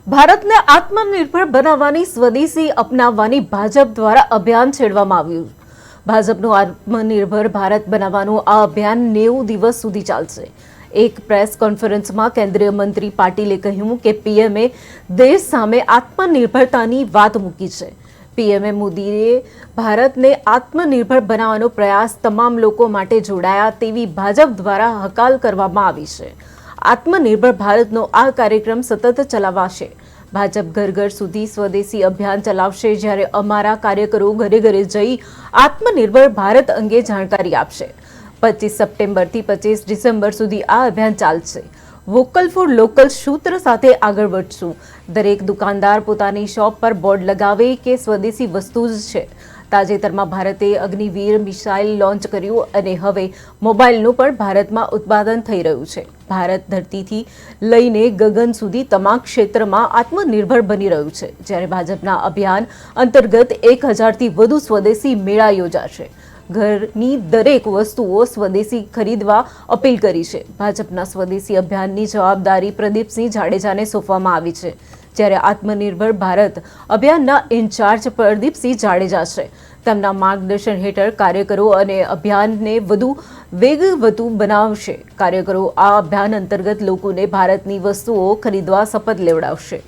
ભારતને આત્મનિર્ભર બનાવવાની સ્વદેશી અપનાવવાની ભાજપ દ્વારા અભિયાન છેડવામાં આવ્યું. ભાજપનું આત્મનિર્ભર ભારત બનાવવાનું આ અભિયાન 90 દિવસ સુધી ચાલશે. એક પ્રેસ કોન્ફરન્સમાં કેન્દ્રીય મંત્રી પાટીલે કહ્યું કે પીએમએ દેશ સામે આત્મનિર્ભરતાની વાત મૂકી છે. પીએમ મોદીએ ભારતને આત્મનિર્ભર બનાવવાનો પ્રયાસ તમામ લોકો માટે જોડાયા તેવી ભાજપ દ્વારા હકાલ કરવામાં આવી છે. આત્મનિર્ભર ભારતનો આ કાર્યક્રમ સતત ચલાવાશે. ભાજપ ઘર ઘર સુધી સ્વદેશી અભિયાન ચલાવશે, જ્યારે અમારા કાર્યકરો ઘરે ઘરે જઈ આત્મનિર્ભર ભારત અંગે જાણકારી આપશે. 25 સપ્ટેમ્બરથી 25 ડિસેમ્બર સુધી આ અભિયાન ચાલશે. વોકલ ફોર લોકલ સૂત્ર સાથે આગળ વધશું. દરેક દુકાનદાર પોતાની શોપ પર બોર્ડ લગાવે કે સ્વદેશી વસ્તુ જ છે. તાજેતરમાં ભારતે અગ્નિવીર મિસાઇલ લોન્ચ કર્યું અને હવે મોબાઈલનું પણ ભારતમાં ઉત્પાદન થઈ રહ્યું છે. ભારત ધરતીથી લઈને ગગન સુધી તમામ ક્ષેત્રમાં આત્મનિર્ભર બની રહ્યું છે. જ્યારે ભાજપના અભિયાન અંતર્ગત 1000થી વધુ સ્વદેશી મેળા યોજાશે. ઘરની દરેક વસ્તુઓ સ્વદેશી ખરીદવા અપીલ કરી છે. ભાજપના સ્વદેશી અભિયાનની જવાબદારી પ્રદીપસિંહ જાડેજાને સોંપવામાં આવી છે, જ્યારે આત્મનિર્ભર ભારત અભિયાનના ઇન્ચાર્જ પ્રદીપસિંહ જાડેજા છે. તેમના માર્ગદર્શન હેઠળ કાર્યકરો અને અભિયાનને વધુ વેગવતું બનાવશે. કાર્યકરો આ અભિયાન અંતર્ગત લોકોને ભારતની વસ્તુઓ ખરીદવા શપથ લેવડાવશે.